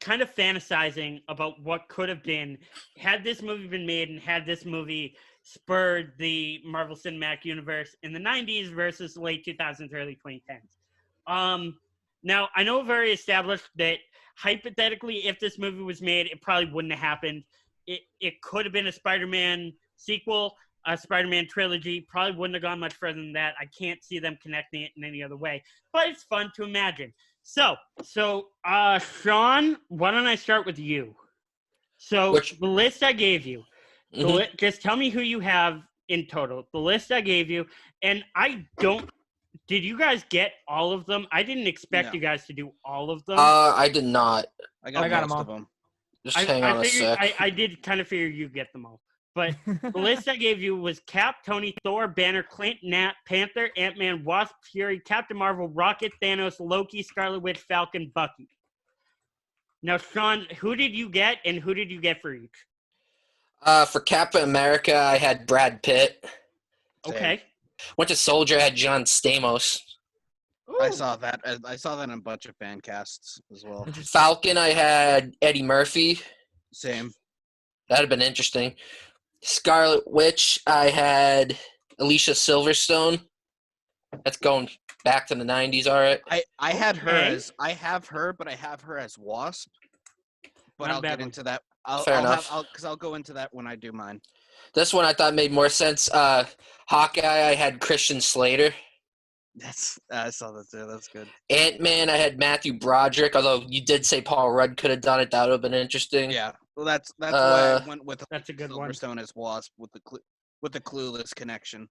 kind of fantasizing about what could have been had this movie been made and had this movie spurred the Marvel Cinematic Universe in the 90s versus late 2000s, early 2010s. Now, I know we've already established that hypothetically, if this movie was made, it probably wouldn't have happened. It could have been a Spider-Man sequel, a Spider-Man trilogy. Probably wouldn't have gone much further than that. I can't see them connecting it in any other way. But it's fun to imagine. So, Sean, why don't I start with you? So, the list I gave you, just tell me who you have in total. The list I gave you, and did you guys get all of them? I didn't expect you guys to do all of them. I did not. I got most them all. of them. Just hang on a sec. I did kind of figure you'd get them all. But the list I gave you was Cap, Tony, Thor, Banner, Clint, Nat, Panther, Ant-Man, Wasp, Fury, Captain Marvel, Rocket, Thanos, Loki, Scarlet Witch, Falcon, Bucky. Now, Sean, who did you get, and who did you get for each? For Captain America, I had Brad Pitt. Okay. Winter Soldier, I had John Stamos. Ooh. I saw that. I saw that in a bunch of fan casts as well. Falcon, I had Eddie Murphy. Same. That'd have been interesting. Scarlet Witch, I had Alicia Silverstone. That's going back to the 90s, all right. I had her as I have her as Wasp. But Not I'll get into that. Fair enough. I'll go into that when I do mine. This one I thought made more sense. Hawkeye, I had Christian Slater. I saw that too. That's good. Ant-Man, I had Matthew Broderick. Although you did say Paul Rudd could have done it, that would have been interesting. Yeah. Well, that's why I went with that's a good one. Silverstone as Wasp with the Clueless connection.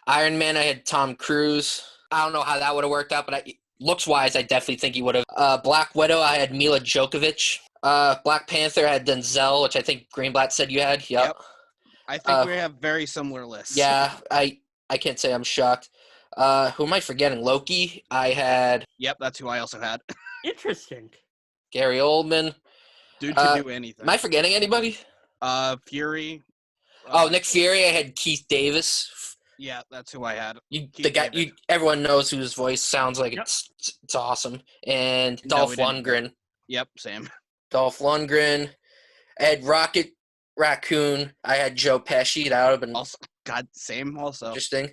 Iron Man, I had Tom Cruise. I don't know how that would have worked out, but looks-wise, I definitely think he would have. Black Widow, I had Mila Djokovic. Black Panther, I had Denzel, which I think Greenblatt said you had. Yep. I think we have very similar lists. Yeah, I can't say I'm shocked. Who am I forgetting? Loki, I had. Yep, that's who I also had. Interesting. Gary Oldman. Dude can do anything. Am I forgetting anybody? Fury. Nick Fury, I had Keith Davis. Yeah, that's who I had. Everyone knows whose voice sounds like. Yep. It's awesome. And Dolph Lundgren. Yep, same. Dolph Lundgren. I had Rocket Raccoon. I had Joe Pesci. That would have been Also, same also. interesting.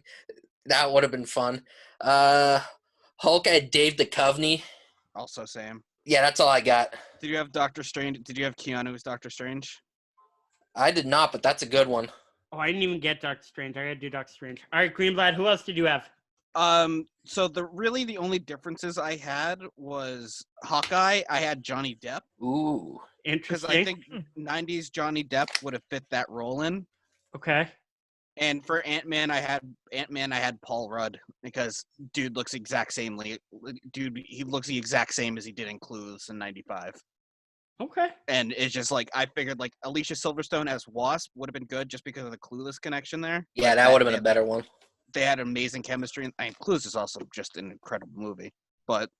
That would have been fun. Hulk, I had Dave Duchovny. Also same. Yeah, that's all I got. Did you have Doctor Strange? Did you have Keanu as Doctor Strange? I did not, but that's a good one. Oh, I didn't even get Doctor Strange. I got to do Doctor Strange. All right, Greenblatt, who else did you have? So the only differences I had was Hawkeye. I had Johnny Depp. Ooh. Because Interesting. I think 90s Johnny Depp would have fit that role in. Okay. And for Ant-Man, I had Paul Rudd because dude looks exact same. He looks the exact same as he did in Clueless in '95. Okay. And it's just like I figured like Alicia Silverstone as Wasp would have been good just because of the Clueless connection there. Yeah, that would have been a better one. They had amazing chemistry. And Clueless is also just an incredible movie, but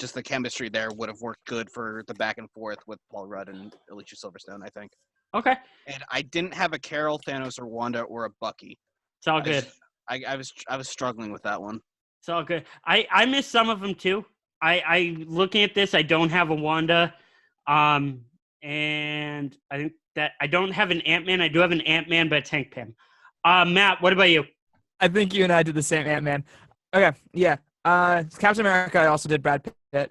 just the chemistry there would have worked good for the back and forth with Paul Rudd and Alicia Silverstone, I think. Okay. And I didn't have a Carol, Thanos, or Wanda, or a Bucky. It's all good. I was struggling with that one. It's all good. I missed some of them too. I looking at this, I don't have a Wanda, and I think that I don't have an Ant-Man. I do have an Ant-Man, but it's Hank Pym. Matt, what about you? I think you and I did the same Ant-Man. Okay, yeah. Captain America, I also did Brad Pitt.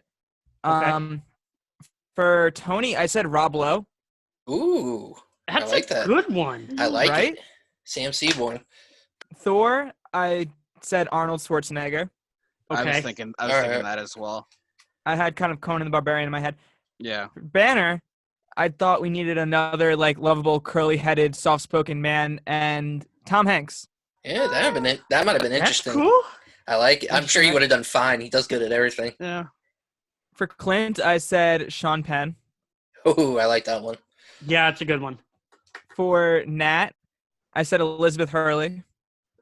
Okay. For Tony, I said Rob Lowe. Ooh. That's I like a that. good one. I like Right? it. Sam Seaborn. Thor, I said Arnold Schwarzenegger. Okay. I was thinking that as well. I had kind of Conan the Barbarian in my head. Yeah. For Banner, I thought we needed another like lovable, curly-headed, soft-spoken man, and Tom Hanks. Yeah, that might have been interesting. That's cool. I like it. I'm sure he would have done fine. He does good at everything. Yeah. For Clint, I said Sean Penn. Ooh, I like that one. Yeah, it's a good one. For Nat, I said Elizabeth Hurley.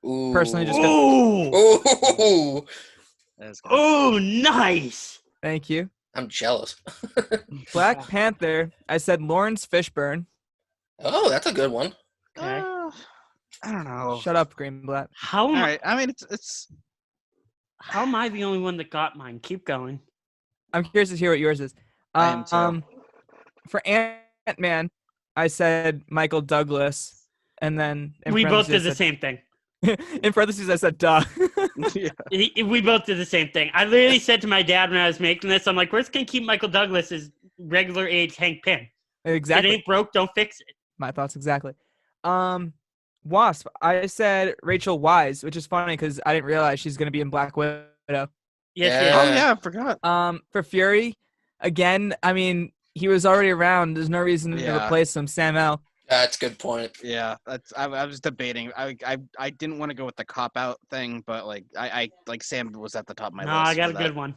Ooh. Personally, just Ooh. Ooh. Oh, nice. Thank you. I'm jealous. Black Panther, I said Lawrence Fishburne. Oh, that's a good one. Okay. I don't know. Shut up, Greenblatt. How All am right. I mean, it's. how am I the only one that got mine? Keep going. I'm curious to hear what yours is. I am too. For Ant-Man, I said Michael Douglas, and then in We both did parentheses the I same thing. said- in parentheses, I said duh. Yeah. We both did the same thing. I literally said to my dad when I was making this, I'm like, "Where's gonna keep Michael Douglas as regular age Hank Pym? Exactly. It ain't broke, don't fix it." My thoughts exactly. Wasp, I said Rachel Wise, which is funny because I didn't realize she's going to be in Black Widow. Yes, Yeah. Oh yeah, I forgot. For Fury, again, I mean, he was already around. There's no reason to Yeah. replace him. Sam L. That's a good point. Yeah, I was debating. I didn't want to go with the cop out thing, but like I like Sam was at the top of my No, list. I got for a that. good one.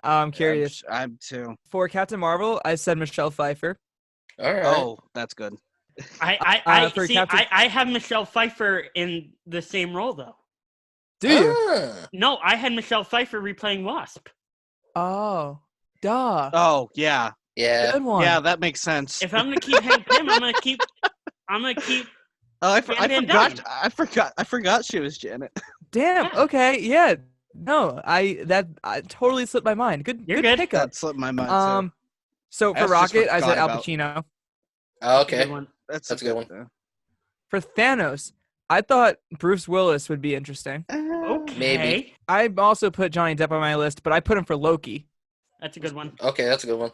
I'm curious. I'm too. For Captain Marvel, I said Michelle Pfeiffer. All right. Oh, that's good. I for see. Captain- I have Michelle Pfeiffer in the same role though. Do you? Ah. No, I had Michelle Pfeiffer replaying Wasp. Oh, duh. Oh yeah, Yeah. Good one. yeah, that makes sense. If I'm gonna keep Hank Pym, I'm gonna keep. Oh, I Van forgot. Dyne. I forgot she was Janet. Damn. Yeah. Okay. Yeah. No, I totally slipped my mind. Good. You're good good. pickup. That slipped my mind too. So for That's just Rocket, I said forgot Al about. Pacino. Oh, Good okay. one. That's a good one. For Thanos, I thought Bruce Willis would be interesting. Okay. Maybe. I also put Johnny Depp on my list, but I put him for Loki. That's a good one. Okay, that's a good one.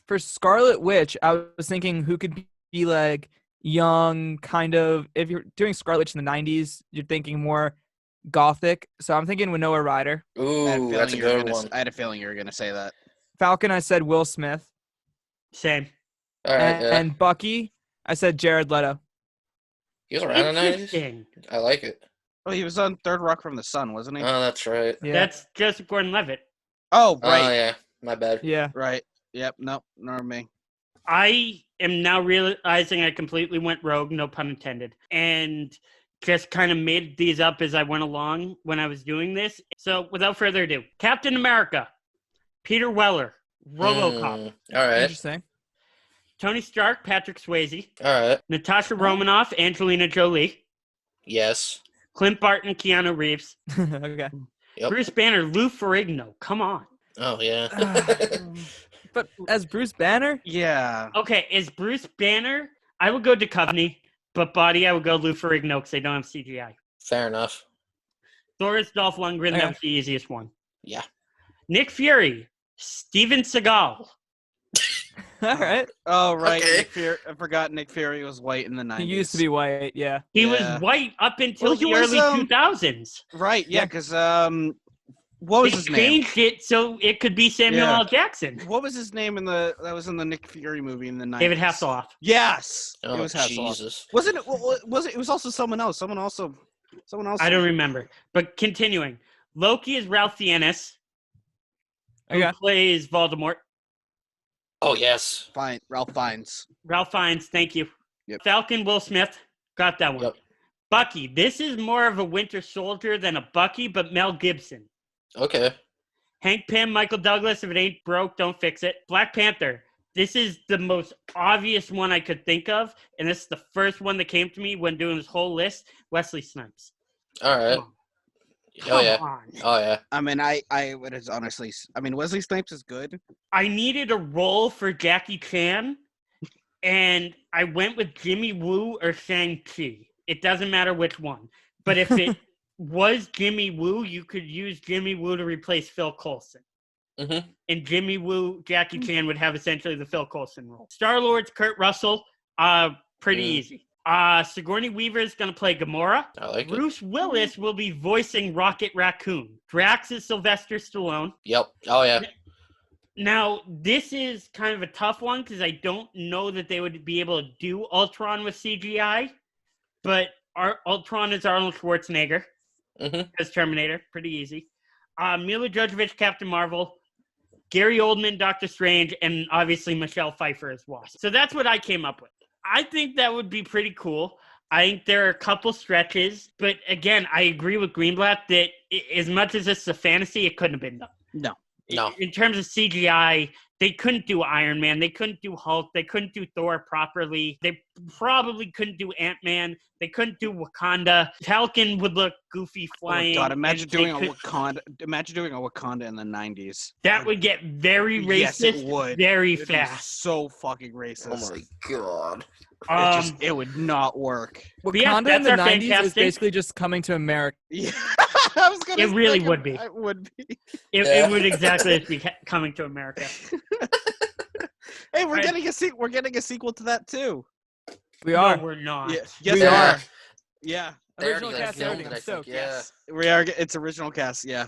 For Scarlet Witch, I was thinking who could be like young, kind of. If you're doing Scarlet Witch in the 90s, you're thinking more gothic. So I'm thinking Winona Ryder. Ooh, that's a good one. I had a feeling you were gonna say that. Falcon, I said Will Smith. Same. All right, yeah. And Bucky, I said Jared Leto. He was around in the 90s? Interesting. I like it. Oh, he was on Third Rock from the Sun, wasn't he? Oh, that's right. Yeah. That's Joseph Gordon-Levitt. Oh, Oh, right, yeah. My bad. Yeah. right. Yep. Nope. Nor me. I am now realizing I completely went rogue, no pun intended, and just kind of made these up as I went along when I was doing this. So without further ado, Captain America, Peter Weller, RoboCop, All right. Interesting. Tony Stark, Patrick Swayze, All right. Natasha Romanoff, Angelina Jolie, Yes. Clint Barton, Keanu Reeves, Okay. Yep. Bruce Banner, Lou Ferrigno. Come on. Oh, yeah. But as Bruce Banner, Yeah. Okay, is Bruce Banner? I would go Duchovny, but body I would go Lou Ferrigno because they don't have CGI. Fair enough. Thor is Dolph Lundgren. Okay. That was the easiest one. Yeah. Nick Fury, Steven Seagal. all right. Oh, right. Okay. Nick Fury. I forgot Nick Fury was white in the 90s. He used to be white. Yeah. He was Yeah. white up until Well, he the was, early 2000s. Right. Yeah. Yeah. Because what was They his name? changed it so it could be Samuel Yeah. L. Jackson. What was his name that was in the Nick Fury movie in the 90s? David Hasselhoff. Yes. Oh, it was Hasselhoff. Jesus. Wasn't it? Was it? It was also someone else. Someone else. I don't remember. But continuing. Loki is Ralph Fiennes, who Okay. plays Voldemort. Oh, yes. Fine. Ralph Fiennes. Ralph Fiennes, thank you. Yep. Falcon, Will Smith. Got that one. Yep. Bucky. This is more of a Winter Soldier than a Bucky, but Mel Gibson. Okay. Hank Pym, Michael Douglas. If it ain't broke, don't fix it. Black Panther. This is the most obvious one I could think of, and this is the first one that came to me when doing this whole list. Wesley Snipes. All right. Come on. Oh, yeah. Come on. Oh, yeah. I mean, I would honestly. I mean, Wesley Snipes is good. I needed a role for Jackie Chan, and I went with Jimmy Woo or Shang-Chi. It doesn't matter which one. But if it was Jimmy Woo, you could use Jimmy Woo to replace Phil Coulson. Mm-hmm. And Jimmy Woo, Jackie Chan would have essentially the Phil Coulson role. Star-Lord's Kurt Russell, pretty easy. Sigourney Weaver is going to play Gamora. I like it. Bruce Willis will be voicing Rocket Raccoon. Drax is Sylvester Stallone. Yep. Oh, yeah. Now, this is kind of a tough one because I don't know that they would be able to do Ultron with CGI, but Ultron is Arnold Schwarzenegger Mm-hmm. as Terminator. Pretty easy. Mila Jovovich, Captain Marvel. Gary Oldman, Doctor Strange, and obviously Michelle Pfeiffer as Wasp. So that's what I came up with. I think that would be pretty cool. I think there are a couple stretches, but again, I agree with Greenblatt that as much as this is a fantasy, it couldn't have been done. No. No. In terms of CGI, they couldn't do Iron Man. They couldn't do Hulk. They couldn't do Thor properly. They probably couldn't do Ant-Man. They couldn't do Wakanda. Falcon would look goofy flying. Oh my God! Imagine and doing they a Wakanda. Imagine doing a Wakanda in the 90s. That would get very racist. Yes, it would. Very It'd be fast. so fucking racist. Oh my god. It would not work. Wakanda in that's the our 90s is FanCasting. basically just coming to America. Yeah, I was gonna. It really say would be. It would be. It would exactly be coming to America. Hey, we're Right. getting a We're getting a sequel to that too. We are. No, we're not. Yeah. Yes, We we are. are. Yeah. They already Original got cast, filmed everything. it, I I'm stoked. think, yeah. We are. It's original cast. Yeah.